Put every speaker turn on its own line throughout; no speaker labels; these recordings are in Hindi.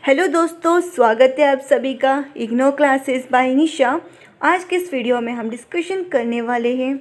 हेलो दोस्तों, स्वागत है आप सभी का इग्नो क्लासेस बाय निशा। आज के इस वीडियो में हम डिस्कशन करने वाले हैं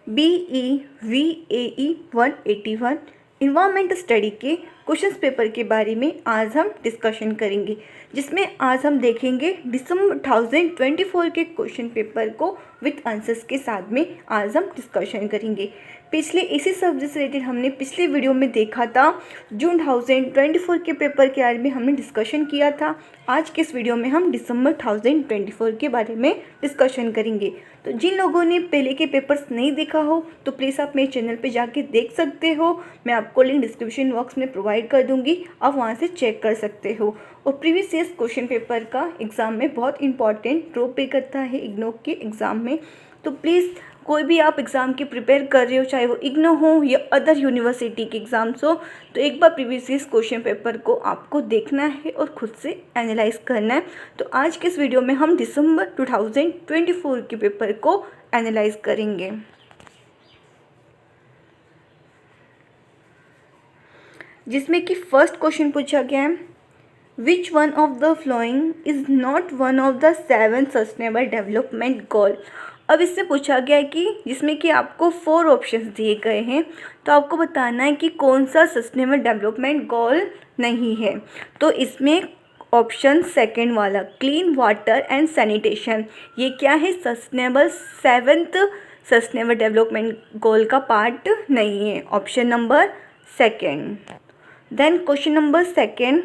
BEVAE 181 इन्वायरमेंट स्टडी के क्वेश्चन पेपर के बारे में आज हम डिस्कशन करेंगे, जिसमें आज हम देखेंगे दिसंबर 2024 के क्वेश्चन पेपर को विथ आंसर्स के साथ में आज हम डिस्कशन करेंगे। पिछले इसी सब्जेक्ट से रिलेटेड हमने पिछले वीडियो में देखा था, जून 2024 के पेपर के बारे में हमने डिस्कशन किया था। आज के इस वीडियो में हम दिसंबर 2024 के बारे में डिस्कशन करेंगे। तो जिन लोगों ने पहले के पेपर्स नहीं देखा हो तो प्लीज़ आप मेरे चैनल पे जाके देख सकते हो। मैं आपको लिंक डिस्क्रिप्शन बॉक्स में प्रोवाइड कर दूंगी, आप वहाँ से चेक कर सकते हो। और प्रीवियस ईयर्स क्वेश्चन पेपर का एग्ज़ाम में बहुत इंपॉर्टेंट रोल प्ले करता है इग्नो के एग्ज़ाम में। तो प्लीज़ कोई भी आप एग्ज़ाम की प्रिपेयर कर रहे हो, चाहे वो इग्नो हो या अदर यूनिवर्सिटी के एग्ज़ाम्स हो, तो एक बार प्रीवियस ईयर्स क्वेश्चन पेपर को आपको देखना है और ख़ुद से एनालाइज करना है। तो आज के इस वीडियो में हम दिसंबर 2024 के पेपर को एनालाइज करेंगे। जिसमें कि फर्स्ट क्वेश्चन पूछा गया है, विच one of the following is not one of the 7 sustainable development goal. अब इससे पूछा गया है कि जिसमें कि आपको 4 ऑप्शंस दिए गए हैं, तो आपको बताना है कि कौन सा सस्टेनेबल डेवलपमेंट गोल नहीं है। तो इसमें ऑप्शन सेकंड वाला क्लीन वाटर एंड सैनिटेशन, ये क्या है, sustainable 7th sustainable development goal का पार्ट नहीं है। Option number second. Then question number second,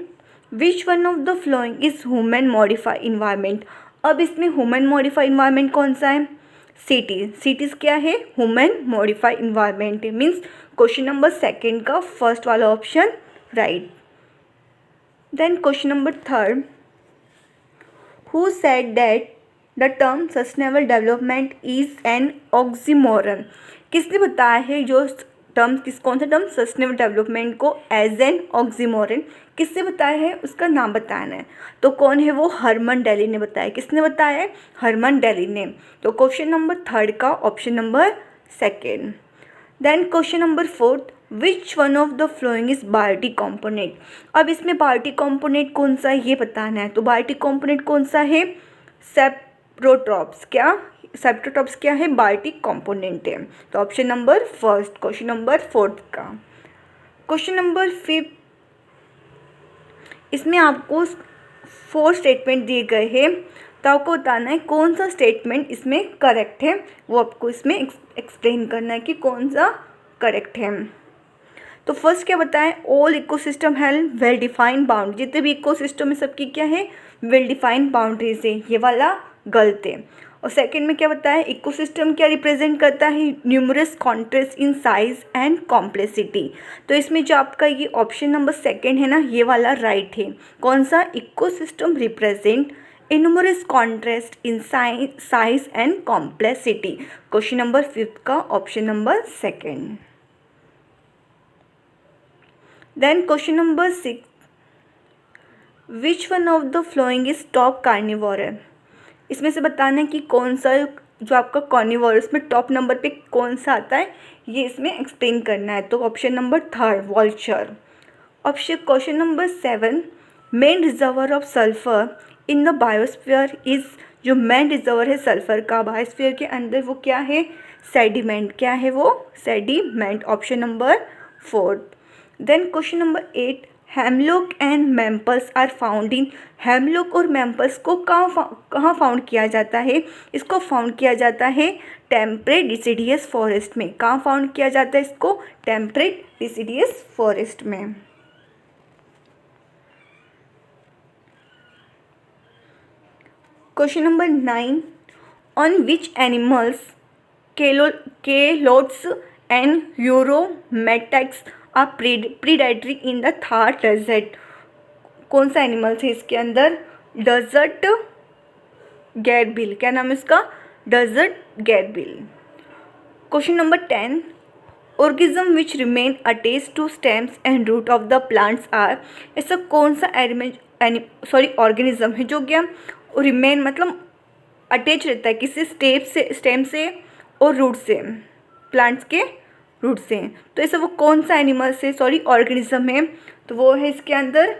which one of the following is human modified environment. अब इसमें ह्यूमन मॉडिफाइड इन्वायरमेंट कौन सा है, सिटीज़ क्या है, ह्यूमन मॉडिफाइड इन्वायरमेंट है। मीन्स क्वेश्चन नंबर सेकंड का फर्स्ट वाला option right. Then question number third, who said that the term sustainable development is an oxymoron. किसने बताया है जो टर्म कौन सा टर्म सस्टेनेबल डेवलपमेंट को एज एन ऑक्सीमोरन किससे बताया है, उसका नाम बताना है। तो कौन है वो, हरमन डेली ने बताया। किसने बताया है, हरमन डेली ने। तो क्वेश्चन नंबर थर्ड का option number second. Then question number fourth, which one of the following is biotic component. अब इसमें बायोटिक कॉम्पोनेंट कौन सा है ये बताना है। तो बायोटिक कॉम्पोनेंट कौन सा है, सेप्रोट्रॉप्स। क्या सेप्रोट्रॉप्स क्या है, बायोटिक कॉम्पोनेंट है। तो option number first, question number fourth का। क्वेश्चन नंबर फिफ्थ, इसमें आपको 4 स्टेटमेंट दिए गए हैं, तो आपको बताना है कौन सा स्टेटमेंट इसमें करेक्ट है। वो आपको इसमें एक्सप्लेन करना है कि कौन सा करेक्ट है। तो फर्स्ट क्या बताएं, all ecosystem have well defined boundary. जितने भी इकोसिस्टम में सबकी क्या है, वेल डिफाइंड बाउंड्रीज है, ये वाला गलत है। और सेकंड में क्या बताया, इकोसिस्टम क्या रिप्रेजेंट करता है, numerous contrast in size and complexity. तो इसमें जो आपका ये ऑप्शन नंबर सेकंड है ना, ये वाला राइट है। कौन सा, ecosystem represent numerous contrast in size and complexity. Question number fifth का option number second. Then question number 6, which one of the following is top carnivore. इसमें से बताना है कि कौन सा जो आपका कार्निवोर उसमें टॉप नंबर पे कौन सा आता है, ये इसमें एक्सप्लेन करना है। तो option number third, vulture. Option question number 7, main reservoir of sulphur in the biosphere is. जो मेन रिजर्वर है सल्फर का बायोस्फीयर के अंदर, वो क्या है, सेडिमेंट। क्या है वो, sediment. Option number fourth. Then question number 8, hemlock and maples are found in. Hemlock और मैम्पल्स को कहाँ फाउंड किया जाता है, इसको फाउंड किया जाता है टेम्परेट डिसिडियस फॉरेस्ट में। कहाँ फाउंड किया जाता है इसको, टेम्परेट डिसिडियस फॉरेस्ट में। Question number 9, on which animals calotes and uromastyx are predatory in the Thar desert. कौन सा एनिमल्स है इसके अंदर, डेजर्ट गैरबिल। क्या नाम है इसका, desert gerbil. Question number 10, organism which remain attached to stems and root of the plants are. ऐसा कौन सा ऑर्गेनिज्म है जो क्या रिमेन मतलब अटैच रहता है किसी स्टेम से और रूट से, प्लांट्स के रूट से। तो ऐसा वो कौन सा एनिमल से ऑर्गेनिज्म है, तो वो है इसके अंदर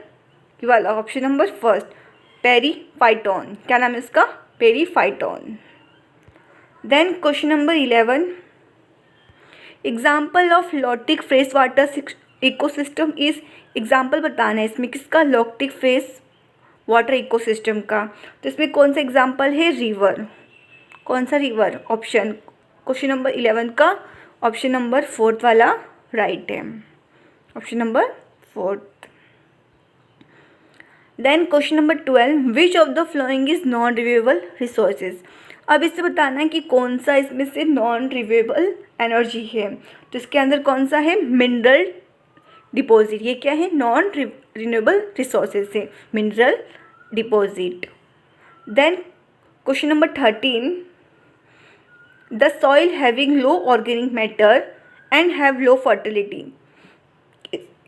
ये वाला ऑप्शन नंबर फर्स्ट, पेरीफाइटोन। क्या नाम है इसका? Periphyton. Then question number 11, example of lotic fresh water ecosystem is, example बताना है इसमें किसका? लॉक्टिक फ्रेश वाटर इकोसिस्टम का। तो इसमें कौन सा एग्जाम्पल है? रिवर। कौन सा रिवर? ऑप्शन क्वेश्चन नंबर 11 का ऑप्शन नंबर 4 वाला राइट है, option number 4। Then question number 12, which of the following is non renewable resources. अब इससे बताना है कि कौन सा इसमें से नॉन रिन्यूएबल एनर्जी है। तो इसके अंदर कौन सा है? Mineral deposit. ये क्या है? नॉन रिन्यूएबल रिसोर्सेज है, mineral deposit. Then question number 13, the soil having low organic matter and have low fertility.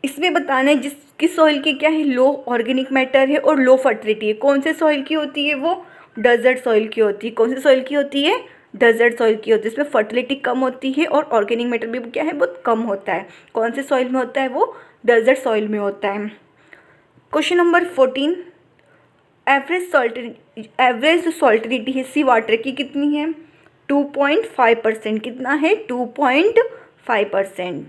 इसमें बताना है जिसकी सॉइल की क्या है? लो ऑर्गेनिक मैटर है और लो फर्टिलिटी है। कौन से सॉइल की होती है वो? डेजर्ट सॉइल की होती है। कौन सी सॉइल की होती है? डेजर्ट सॉइल की होती है। इसमें फर्टिलिटी कम होती है और ऑर्गेनिक मैटर भी क्या है? बहुत कम होता है। कौन से सॉइल में होता है वो? डेजर्ट सॉइल में होता है। क्वेश्चन नंबर 14, एवरेज सॉल्टिनिटी है सी वाटर की कितनी है? 2.5%। कितना है? 2.5%।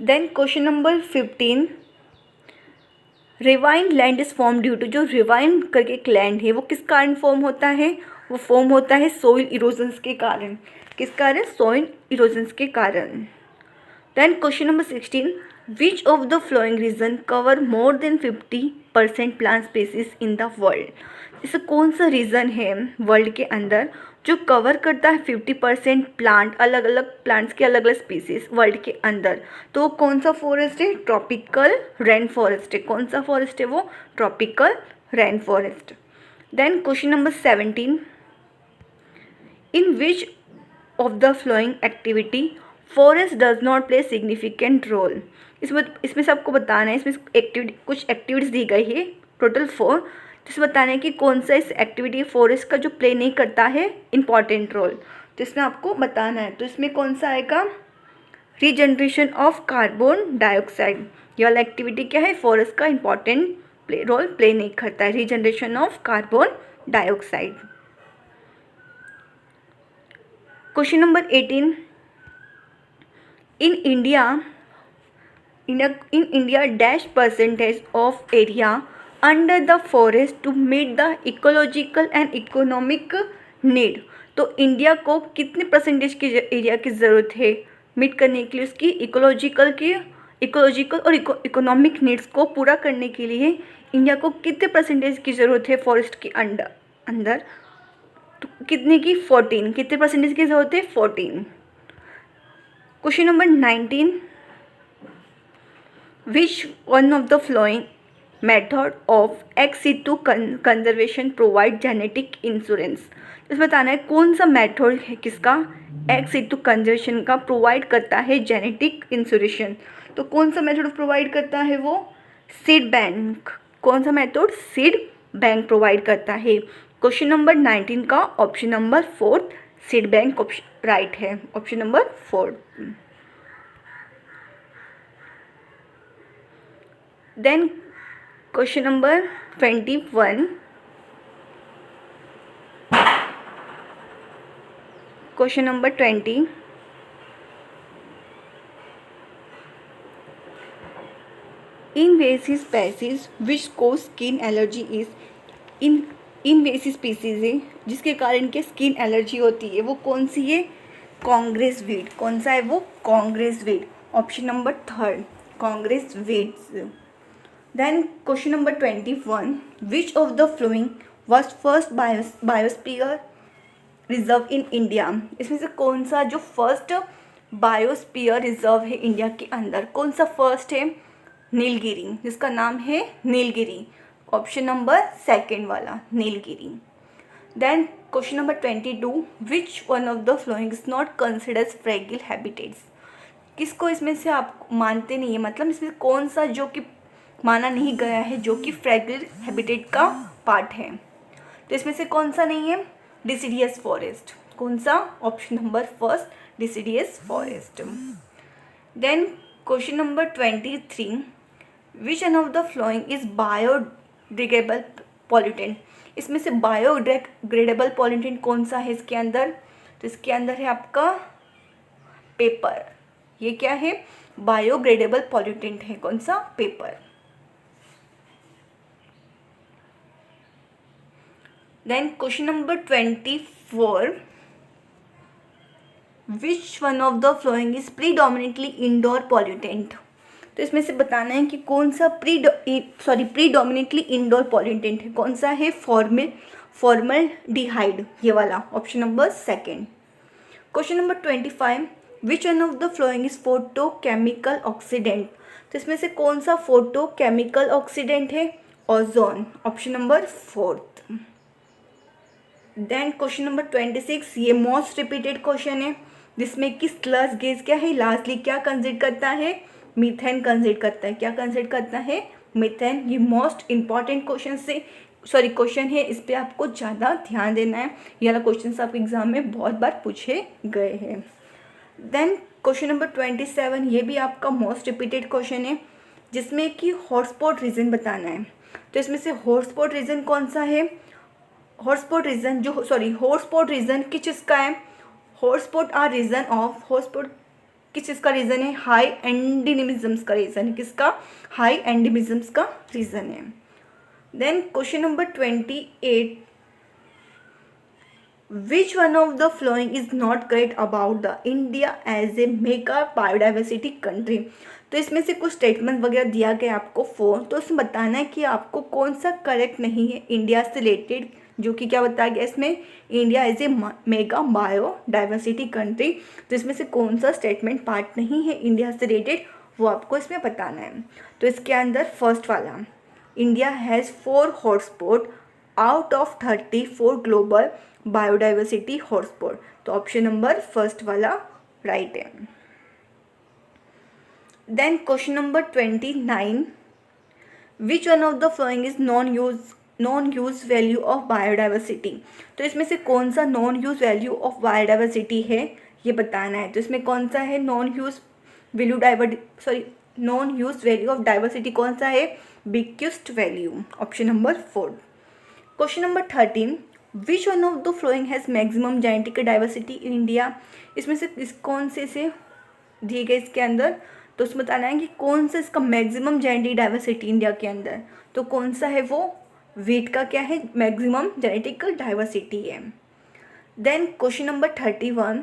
Then question number 15, ravine land is form due to, जो रिवाइन करके एक लैंड है वो किस कारण फॉर्म होता है? वो फॉर्म होता है सोइल इरोजन्स के कारण। किस कारण? सोइल इरोजन्स के कारण। Then question number 16, which of the following region cover more than 50% plant species in the world. इसे कौन सा रीजन है वर्ल्ड के अंदर जो कवर करता है 50% प्लांट, अलग अलग प्लांट्स के अलग अलग स्पीसीज वर्ल्ड के अंदर? तो कौन सा फॉरेस्ट है? ट्रॉपिकल रेन फॉरेस्ट है। कौन सा फॉरेस्ट है वो? Tropical rain forest. Then question number 17, in which of the following activity forest does not play significant role. इसमें सबको बताना है, इसमें कुछ एक्टिविटीज दी गई है टोटल 4, जिसमें बताना है कि कौन सा इस एक्टिविटी फॉरेस्ट का जो प्ले नहीं करता है इंपॉर्टेंट रोल। तो इसमें आपको बताना है। तो इसमें कौन सा आएगा? Regeneration of carbon dioxide. ये वाला एक्टिविटी क्या है? फॉरेस्ट का इंपॉर्टेंट रोल प्ले नहीं करता है, regeneration of carbon dioxide. Question number 18, in India dash percentage of area under the forest to meet the ecological and economic need। तो इंडिया को कितने परसेंटेज की एरिया की ज़रूरत है मीट करने के लिए? उसकी इकोलॉजिकल और इकोनॉमिक नीड्स को पूरा करने के लिए इंडिया को कितने परसेंटेज की ज़रूरत है फॉरेस्ट के अंदर? तो कितने की? 14। कितने परसेंटेज की ज़रूरत है? 14। Question number 19, which one of the following method of ex situ conservation provide genetic insurance. इसमें बताना है कौन सा मेथड है किसका? एक्स सितु कंजर्वेशन का प्रोवाइड करता है जेनेटिक इंश्योरेशन। तो कौन सा मेथड प्रोवाइड करता है वो? Seed bank. कौन सा मेथड? सीड बैंक प्रोवाइड करता है। क्वेश्चन नंबर 19 का option number 4 seed bank option right है, option number 4। Then question number 21, question number 20, invasive species which cause skin allergy is. Invasive species है जिसके कारण के स्किन एलर्जी होती है, वो कौन सी है? Congress weed. कौन सा है वो? Congress weed, option number 3 congress weeds. Then question number 21, which of the following was first biosphere reserve in India. इसमें से कौन सा जो फर्स्ट बायोस्फीयर रिजर्व है इंडिया के अंदर? कौन सा फर्स्ट है? नीलगिरी, जिसका नाम है नीलगिरी, ऑप्शन नंबर 2 वाला Nilgiri. Then question number 22, which one of the following is not considered fragile habitats. किसको इसमें से आप मानते नहीं है, मतलब इसमें कौन सा जो कि माना नहीं गया है जो कि फ्रैगिल हैबिटेट का पार्ट है? तो इसमें से कौन सा नहीं है? Deciduous forest. कौन सा? Option number 1 deciduous forest. Then question number 23, which one of the following is biodegradable pollutant, इसमें से बायोडिग्रेडेबल पॉल्यूटेंट कौन सा है इसके अंदर, तो इसके अंदर है आपका पेपर। ये क्या है, बायोडिग्रेडेबल पॉल्यूटेंट है, कौन सा, paper. Then question number 24, which one of the following is predominantly indoor pollutant, तो इसमें से बताना है कि कौन सा प्रीडोमिनेटली इंडोर पॉल्यूटेंट है, कौन सा है, फॉर्मल्डिहाइड, ये वाला, option number second. Question number 25, which one of the following is photochemical oxidant, तो इसमें से कौन सा फोटोकेमिकल ऑक्सीडेंट है, ozone, option number fourth. Then question number 26, ये मोस्ट रिपीटेड क्वेश्चन है, जिसमें कि स्लज गैस क्या है, लास्टली क्या कंसिडर करता है, मीथेन कंसिडर करता है, क्या कंसिडर करता है, मीथेन। ये मोस्ट इंपॉर्टेंट क्वेश्चन है, इस पर आपको ज़्यादा ध्यान देना है, ये वाला क्वेश्चन आपके एग्जाम में बहुत बार पूछे गए हैं। देन क्वेश्चन नंबर 27, ये भी आपका मोस्ट रिपीटेड क्वेश्चन है, जिसमें कि हॉटस्पॉट रीजन बताना है, तो इसमें से हॉटस्पॉट रीजन कौन सा है, हॉटस्पॉट रीजन किस चीज़ का है, हॉटस्पॉट किस चीज़ का रीज़न है, हाई एंडेमिज्म्स का रीज़न है, किसका, हाई एंडेमिज्म्स का रीज़न है। Then question number 28, which one of the following is not correct about the India as a mega biodiversity country, तो इसमें से कुछ स्टेटमेंट वगैरह दिया गया आपको 4, तो उसमें बताना है कि आपको कौन सा करेक्ट नहीं है इंडिया से रिलेटेड, जो कि क्या बताया गया इसमें, India as a mega biodiversity country, तो इसमें से कौन सा स्टेटमेंट पार्ट नहीं है इंडिया से रिलेटेड, वो आपको इसमें बताना है। तो इसके अंदर फर्स्ट वाला, India has 4 hotspot out of 34 global biodiversity hotspot, तो ऑप्शन नंबर फर्स्ट वाला राइट है। Then question number 29, which one of the following is non use value of biodiversity, तो इसमें से कौन सा non use value of biodiversity है, ये बताना है। तो इसमें कौन सा है non use value of diversity, कौन सा है, bequest value, option number 4। Question number 13, which one of the flowing has maximum genetic diversity in India, इसमें से कौन से दिए गए इसके अंदर, तो उसमें बताना है कि कौन सा इसका मैक्सिमम जेनेटिक डाइवर्सिटी इंडिया के अंदर, तो कौन सा है वो, वीट का क्या है, मैक्सिमम जेनेटिक डाइवर्सिटी है। Then question number 31,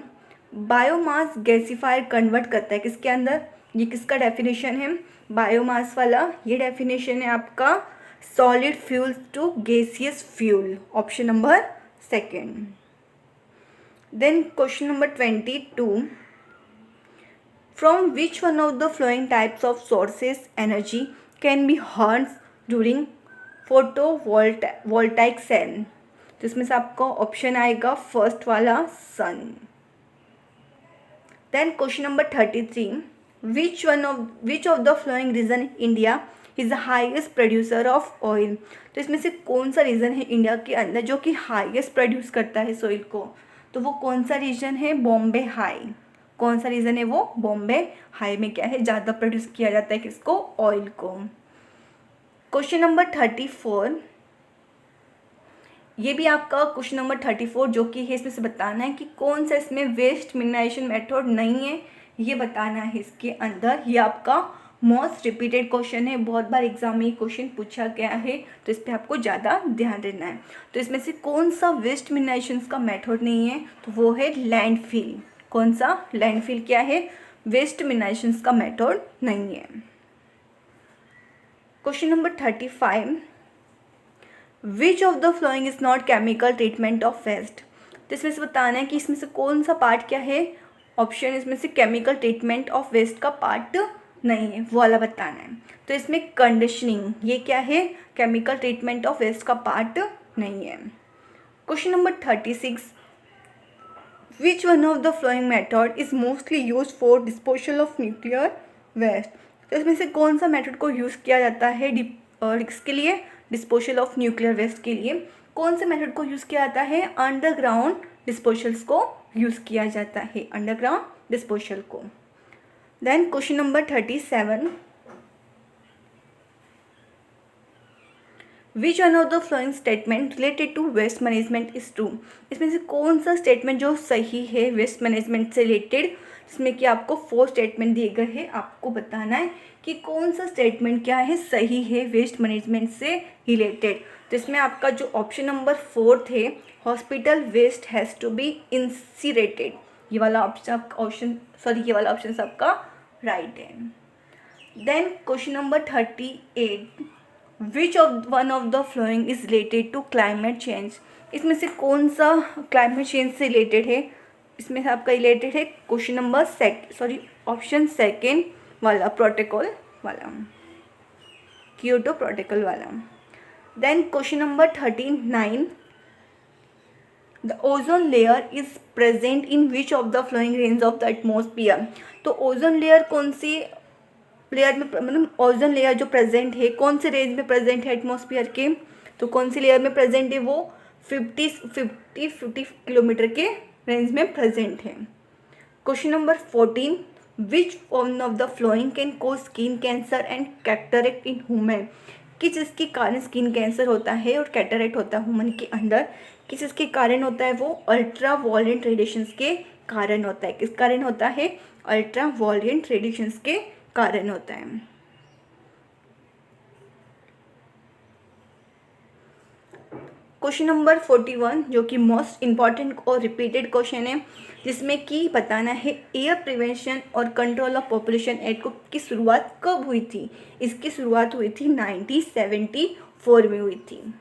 biomass gasifier convert करता है किसके अंदर, ये किसका डेफिनेशन है, बायोमास वाला, ये डेफिनेशन है आपका solid fuel to gaseous fuel, option number second. Then question number 22, from which one of the following types of sources energy can be harnessed during photovoltaic cell, तो इसमें से आपका ऑप्शन आएगा फर्स्ट वाला sun. Then question number 33, which of the following region India is the highest producer of oil, तो इसमें से कौन सा रीजन है इंडिया के अंदर जो कि हाईएस्ट प्रोड्यूस करता है ऑयल को, तो वो कौन सा रीजन है, बॉम्बे हाई, कौन सा रीजन है वो, बॉम्बे हाई में क्या है, ज़्यादा प्रोड्यूस किया जाता है किसको, ऑयल को। क्वेश्चन नंबर 34, ये भी आपका क्वेश्चन नंबर 34 जो कि है, इसमें से बताना है कि कौन सा इसमें वेस्ट मिनिमाइजेशन मेथड नहीं है, ये बताना है इसके अंदर। ये आपका मोस्ट रिपीटेड क्वेश्चन है, बहुत बार एग्जाम में ये क्वेश्चन पूछा गया है, तो इस पर आपको ज़्यादा ध्यान देना है। तो इसमें से कौन सा वेस्ट मिनिमाइजेशन का मेथड नहीं है, तो वो है लैंडफिल। कौन सा, लैंडफिल क्या है, वेस्ट मिनिमाइजेशन का मेथड नहीं है। Question number 35, which of the following is not chemical treatment of waste, तो इसमें से बताना है कि इसमें से कौन सा पार्ट क्या है, ऑप्शन इसमें से केमिकल ट्रीटमेंट ऑफ वेस्ट का पार्ट नहीं है, वो वाला बताना है। तो इसमें कंडीशनिंग, ये क्या है, केमिकल ट्रीटमेंट ऑफ वेस्ट का पार्ट नहीं है। Question number 36, which one of the following method is mostly use for disposal of nuclear waste, तो इसमें से कौन सा मेथड को यूज़ किया जाता है इसके लिए, डिस्पोजल ऑफ न्यूक्लियर वेस्ट के लिए कौन से मेथड को यूज़ किया जाता है, अंडरग्राउंड डिस्पोजल्स को यूज़ किया जाता है, अंडरग्राउंड डिस्पोजल को। Then question number 37, which one of the following statement related to waste management is true. इसमें से कौन सा स्टेटमेंट जो सही है वेस्ट मैनेजमेंट से रिलेटेड, जिसमें कि आपको 4 स्टेटमेंट दिए गए हैं, आपको बताना है कि कौन सा स्टेटमेंट क्या है सही है वेस्ट मैनेजमेंट से रिलेटेड। तो इसमें आपका जो ऑप्शन नंबर 4 थे, hospital waste has to be incinerated, ये वाला ऑप्शन आपका राइट है। Then question number 38, which one of the following is related to climate change. इसमें से कौन सा क्लाइमेट चेंज से रिलेटेड है, इसमें से आपका रिलेटेड है क्वेश्चन नंबर ऑप्शन सेकेंड वाला, प्रोटोकॉल वाला, क्योटो प्रोटोकॉल वाला। Then question number 39, the ozone layer is present in which of the following range of the atmosphere. तो ओजोन लेयर कौन सी लेयर में, मतलब ओजोन लेयर जो प्रेजेंट है कौन से रेंज में प्रेजेंट है एटमॉस्फेयर के, तो कौन सी लेयर में प्रेजेंट है, वो 50 किलोमीटर के रेंज में प्रेजेंट है। Question number 14, which one of the following can cause skin cancer and cataract in human. किस चीज़ के कारण स्किन कैंसर होता है और कैटरेक्ट होता है ह्यूमन के अंदर, किस चीज़ के कारण होता है, वो अल्ट्रा वायलेंट रेडिएशंस के कारण होता है। किस कारण होता है, अल्ट्रा वायलेंट रेडिएशंस के कारण होता है। क्वेश्चन नंबर 41 जो कि मोस्ट इम्पॉर्टेंट और रिपीटेड क्वेश्चन है, जिसमें कि बताना है एयर प्रिवेंशन और कंट्रोल ऑफ पॉपुलेशन एक्ट की शुरुआत कब हुई थी। इसकी शुरुआत हुई थी 1974 में हुई थी।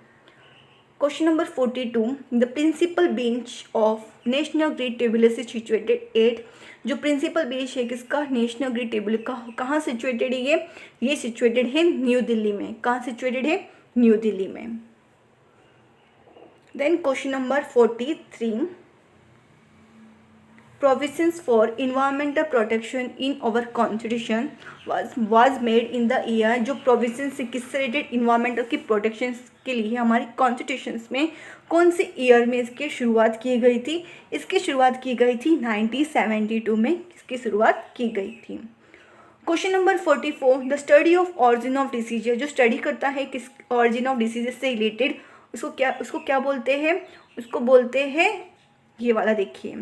Question number 42, the principal bench of national green टेबुलस इज सिचुएटेड एट। जो प्रिंसिपल बेंच है किसका, नेशनल ग्रिड टेबल का, कहाँ सिचुएटेड है ये सिचुएटेड है न्यू दिल्ली में। कहाँ सिचुएटेड है, न्यू दिल्ली में। Then question number 43, provisions for environmental protection in our constitution was made in the year। जो provisions से किससे रिलेटेड, इन्वायरमेंटल की प्रोटेक्शन के लिए हमारी कॉन्स्टिट्यूशंस में कौन से ईयर में इसकी शुरुआत की गई थी। इसकी शुरुआत की गई थी 1972 में इसकी शुरुआत की गई थी। Question number 44, the study of origin of disease. जो स्टडी करता है किस ऑरिजिन ऑफ डिसीज से रिलेटेड, उसको क्या बोलते हैं, उसको बोलते हैं, ये वाला देखिए,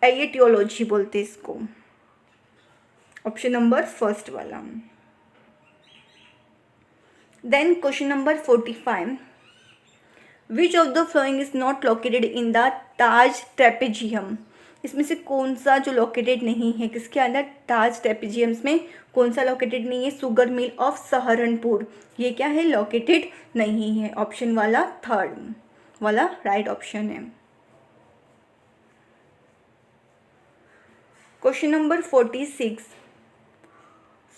एटियोलॉजी बोलते हैं इसको, ऑप्शन नंबर फर्स्ट वाला। Then question number 45, which of the following is not located in the Taj trapezium. इसमें से कौन सा जो लोकेटेड नहीं है किसके अंदर, ताज ट्रेपेजियम्स में कौन सा लोकेटेड नहीं है, शुगर मिल ऑफ सहारनपुर, ये क्या है, लोकेटेड नहीं है। ऑप्शन वाला थर्ड वाला राइट ऑप्शन है। Question number 46,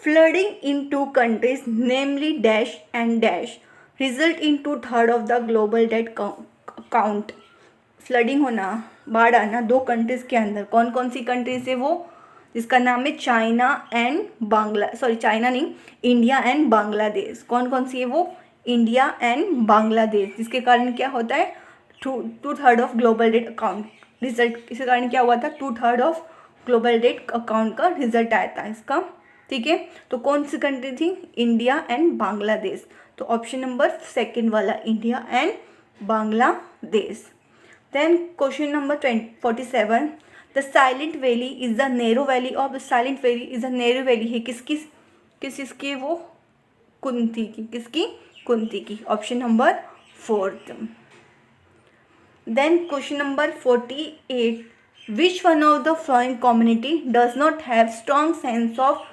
flooding in 2 countries namely dash and dash result in 2/3 of the global death count. Flooding होना, बाढ़ आना 2 कंट्रीज़ के अंदर, कौन कौन सी कंट्रीज है वो, जिसका नाम है चाइना नहीं, इंडिया एंड बांग्लादेश। कौन कौन सी है वो, इंडिया एंड बांग्लादेश, जिसके कारण क्या होता है 2/3 of global death account result, इसके कारण क्या हुआ था, 2/3 ऑफ ग्लोबल डेथ अकाउंट का रिजल्ट आया था इसका। ठीक है, तो कौन सी कंट्री थी, इंडिया एंड बांग्लादेश। तो ऑप्शन नंबर सेकंड वाला, India and Bangladesh. Then question number 47, the silent valley is the narrow valley of, the silent valley is the narrow valley है किसकी वो, कुंती की, किसकी, कुंती की। Option number 4। Then question number 48, which one of the following community does not have strong sense of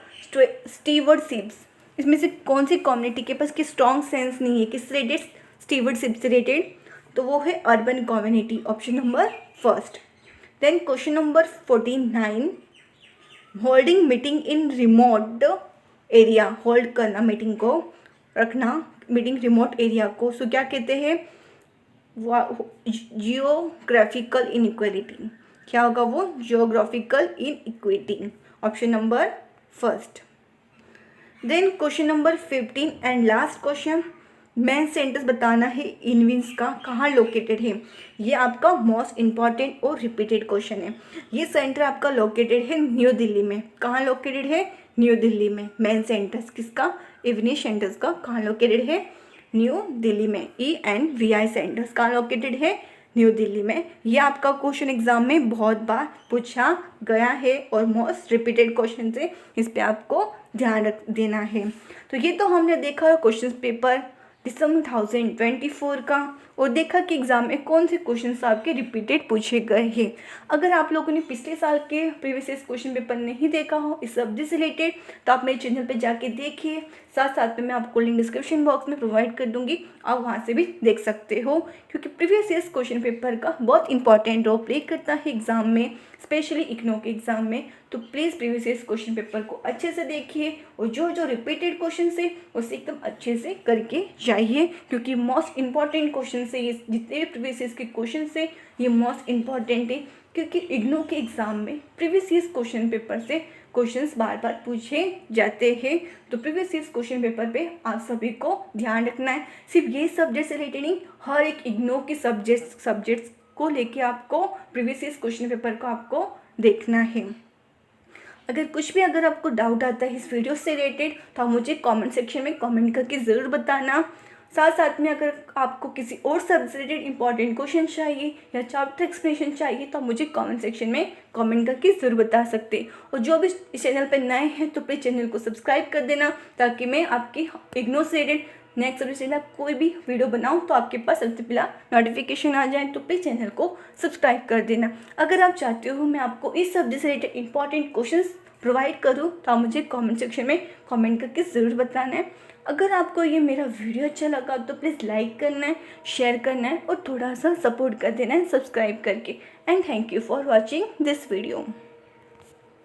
stewardships. इसमें से कौन सी कम्युनिटी के पास की स्ट्रॉन्ग सेंस नहीं है, किस रिलेटेड, स्टीवर्डशिप से रिलेटेड, तो वो है urban community. Option number first. Then question number 49, holding meeting in remote area, hold करना, मीटिंग को रखना, मीटिंग रिमोट एरिया को, सो क्या कहते हैं, जियोग्राफिकल इनइक्वालिटी। क्या होगा वो, geographical inequity. Option number first. Then question number 15 and last question, main centres बताना है इनविन्स का कहाँ लोकेटेड है। ये आपका मोस्ट इम्पॉर्टेंट और रिपीटेड क्वेश्चन है। ये सेंटर आपका लोकेटेड है न्यू दिल्ली में। कहाँ लोकेटेड है, न्यू दिल्ली में। मेन सेंटर्स किसका, इवनिंग सेंटर्स का कहाँ लोकेटेड है, न्यू दिल्ली में। ENVI सेंटर्स कहाँ लोकेटेड है? न्यू दिल्ली में। ये आपका क्वेश्चन एग्जाम में बहुत बार पूछा गया है और मोस्ट रिपीटेड क्वेश्चन है, इस पे आपको ध्यान रख देना है। तो ये तो हमने देखा क्वेश्चन पेपर दिसंबर 2024 का, और देखा कि एग्ज़ाम में कौन से क्वेश्चन आपके रिपीटेड पूछे गए हैं। अगर आप लोगों ने पिछले साल के प्रीवियस क्वेश्चन पेपर नहीं देखा हो इस सब्जेक्ट से रिलेटेड, तो आप मेरे चैनल पे जाके देखिए। साथ साथ में मैं आपको लिंक डिस्क्रिप्शन बॉक्स में प्रोवाइड कर दूंगी, आप वहाँ से भी देख सकते हो, क्योंकि प्रीवियस क्वेश्चन पेपर का बहुत इंपॉर्टेंट रोल प्ले करता है एग्ज़ाम में, स्पेशली इग्नो के एग्ज़ाम में। तो प्लीज़ प्रीवियस क्वेश्चन पेपर को अच्छे से देखिए और जो जो रिपीटेड क्वेश्चन है उसे एकदम अच्छे से करके जाइए, क्योंकि मोस्ट इंपॉर्टेंट क्वेश्चन से ये जितने भी प्रीवियस के क्वेश्चन से ये मोस्ट इंपॉर्टेंट है, क्योंकि इग्नो के एग्ज़ाम में प्रीवियस क्वेश्चन पेपर से क्वेश्चंस बार बार पूछे जाते हैं। तो प्रीवियस क्वेश्चन पेपर पे आप सभी को ध्यान रखना है। सिर्फ ये सब्जेक्ट से रिलेटेड नहीं, हर एक इग्नो के सब्जेक्ट्स को लेके आपको प्रीवियस क्वेश्चन पेपर को आपको देखना है। अगर आपको डाउट आता है इस वीडियो से रिलेटेड, तो आप मुझे कमेंट सेक्शन में कमेंट करके ज़रूर बताना। साथ में अगर आपको किसी और सब्जेक्ट से रिलेटेड इंपॉर्टेंट क्वेश्चन चाहिए या चैप्टर एक्सप्लेनेशन चाहिए, तो आप मुझे कमेंट सेक्शन में कमेंट करके ज़रूर बता सकते हैं। और जो भी इस चैनल पर नए हैं तो प्लीज़ चैनल को सब्सक्राइब कर देना, ताकि मैं आपकी इग्नो से रिलेटेड नेक्स्ट सब्जेक्ट से कोई भी वीडियो बनाऊं तो आपके पास सबसे पहला नोटिफिकेशन आ जाए। तो प्लीज़ चैनल को सब्सक्राइब कर देना। अगर आप चाहते हो मैं आपको इस सब्जेक्ट से रिलेटेड इंपॉर्टेंट क्वेश्चंस प्रोवाइड करूँ, तो आप मुझे कमेंट सेक्शन में कमेंट करके ज़रूर बताना है। अगर आपको ये मेरा वीडियो अच्छा लगा तो प्लीज़ लाइक करना है, शेयर करना है और थोड़ा सा सपोर्ट कर देना है सब्सक्राइब करके। And thank you for watching this video.